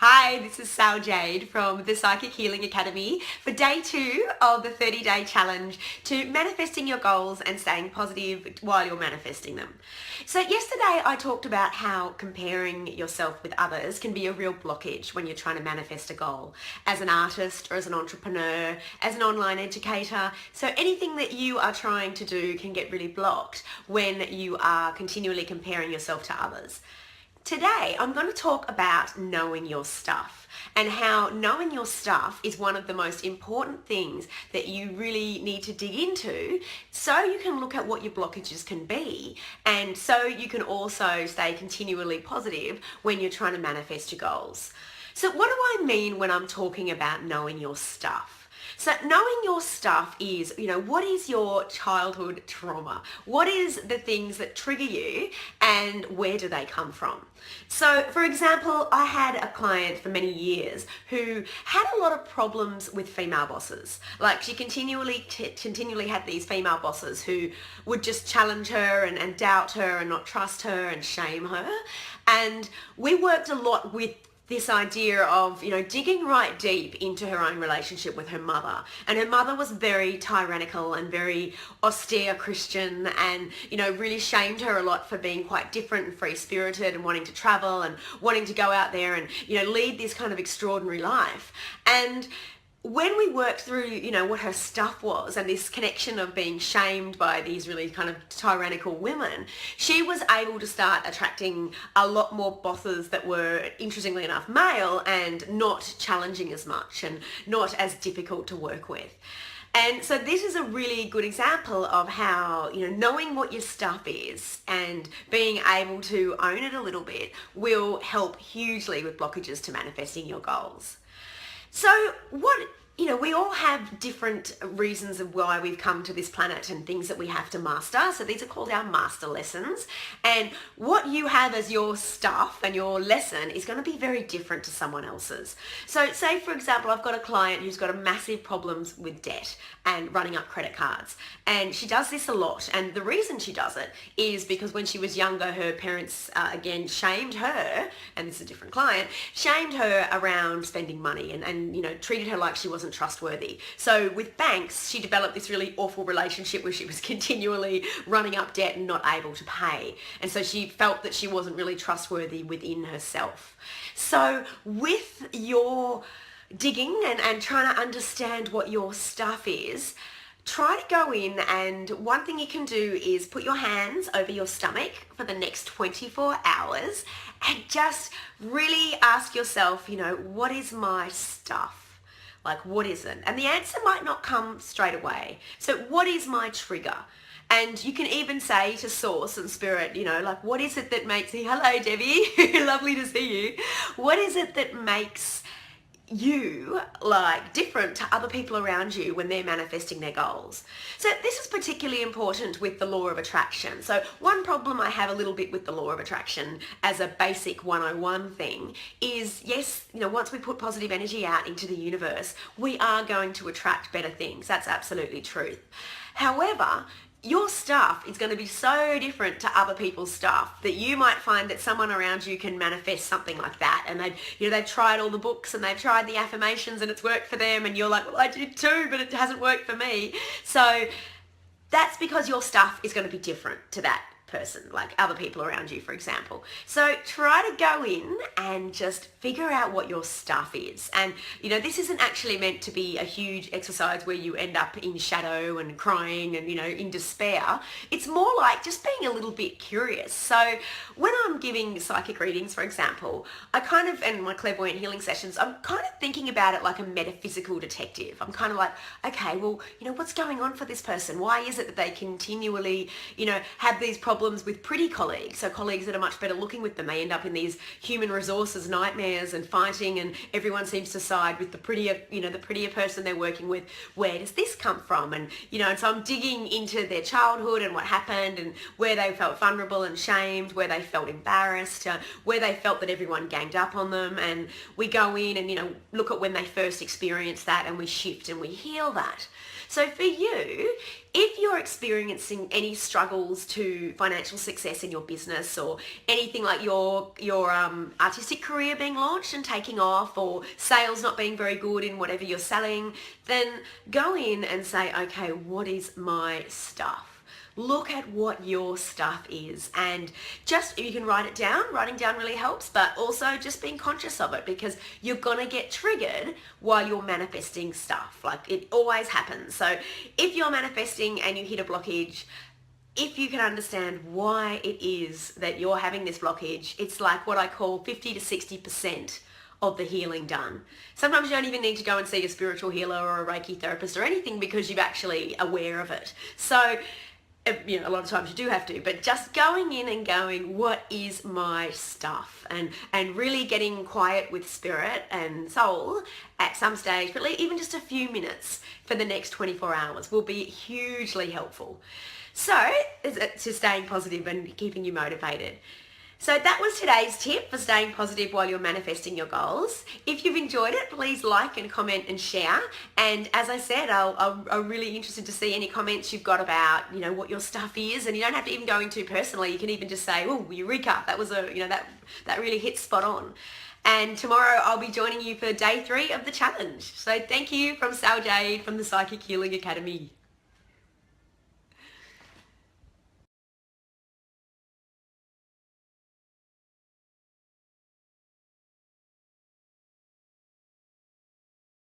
Hi, this is Sal Jade from the Psychic Healing Academy for day 2 of the 30-day challenge to manifesting your goals and staying positive while you're manifesting them. So yesterday I talked about how comparing yourself with others can be a real blockage when you're trying to manifest a goal as an artist or as an entrepreneur, as an online educator. So anything that you are trying to do can get really blocked when you are continually comparing yourself to others. Today, I'm going to talk about knowing your stuff and how knowing your stuff is one of the most important things that you really need to dig into so you can look at what your blockages can be and so you can also stay continually positive when you're trying to manifest your goals. So what do I mean when I'm talking about knowing your stuff? So knowing your stuff is, what is your childhood trauma? What is the things that trigger you and where do they come from? So for example, I had a client for many years who had a lot of problems with female bosses. Like she continually had these female bosses who would just challenge her and doubt her and not trust her and shame her. And we worked a lot with this idea of, digging right deep into her own relationship with her mother. And her mother was very tyrannical and very austere Christian and, really shamed her a lot for being quite different and free-spirited and wanting to travel and wanting to go out there and, lead this kind of extraordinary life. And when we worked through, what her stuff was and this connection of being shamed by these really kind of tyrannical women, she was able to start attracting a lot more bosses that were, interestingly enough, male and not challenging as much and not as difficult to work with. And so this is a really good example of how, knowing what your stuff is and being able to own it a little bit will help hugely with blockages to manifesting your goals. So we all have different reasons of why we've come to this planet and things that we have to master. So these are called our master lessons. And what you have as your stuff and your lesson is going to be very different to someone else's. So say, for example, I've got a client who's got a massive problems with debt and running up credit cards. And she does this a lot. And the reason she does it is because when she was younger, her parents, again, shamed her, and this is a different client, shamed her around spending money and treated her like she wasn't trustworthy. So with banks, she developed this really awful relationship where she was continually running up debt and not able to pay. And so she felt that she wasn't really trustworthy within herself. So with your digging and trying to understand what your stuff is, try to go in, and one thing you can do is put your hands over your stomach for the next 24 hours and just really ask yourself, what is my stuff? Like, what is it? And the answer might not come straight away. So what is my trigger? And you can even say to Source and Spirit, what is it that makes me, hello Debbie, lovely to see you. What is it that makes you different to other people around you when they're manifesting their goals? So this is particularly important with the law of attraction. So one problem I have a little bit with the law of attraction as a basic 101 thing is, yes, once we put positive energy out into the universe, we are going to attract better things. That's absolutely truth. However, your stuff is going to be so different to other people's stuff that you might find that someone around you can manifest something like that, and they've tried all the books and they've tried the affirmations and it's worked for them, and you're like, well, I did too, but it hasn't worked for me. So that's because your stuff is going to be different to that person, like other people around you, for example. So try to go in and just figure out what your stuff is. And this isn't actually meant to be a huge exercise where you end up in shadow and crying and in despair. It's more like just being a little bit curious. So when I'm giving psychic readings, for example, and my clairvoyant healing sessions, I'm kind of thinking about it like a metaphysical detective. I'm kind of like, okay, well, what's going on for this person? Why is it that they continually have these problems with pretty colleagues, so colleagues that are much better looking with them? They end up in these human resources nightmares and fighting, and everyone seems to side with the prettier person they're working with. Where does this come from? And and so I'm digging into their childhood and what happened and where they felt vulnerable and shamed, where they felt embarrassed, where they felt that everyone ganged up on them, and we go in and look at when they first experienced that, and we shift and we heal that. So for you, if you're experiencing any struggles to financial success in your business, or anything like your artistic career being launched and taking off, or sales not being very good in whatever you're selling, then go in and say, okay, what is my stuff? Look at what your stuff is, and just, you can write it down. Writing down really helps, but also just being conscious of it, because you're gonna get triggered while you're manifesting stuff. Like, it always happens. So if you're manifesting and you hit a blockage, if you can understand why it is that you're having this blockage, it's like what I call 50 to 60% of the healing done. Sometimes you don't even need to go and see a spiritual healer or a Reiki therapist or anything, because you're actually aware of it. So, you know, a lot of times you do have to, but just going in and going, what is my stuff? And really getting quiet with spirit and soul at some stage, but even just a few minutes for the next 24 hours will be hugely helpful. So, to staying positive and keeping you motivated. So that was today's tip for staying positive while you're manifesting your goals. If you've enjoyed it, please like and comment and share. And as I said, I'm really interested to see any comments you've got about, you know, what your stuff is. And you don't have to even go into personally. You can even just say, oh, eureka, that was that really hit spot on. And tomorrow I'll be joining you for day 3 of the challenge. So thank you from Sal Jade from the Psychic Healing Academy.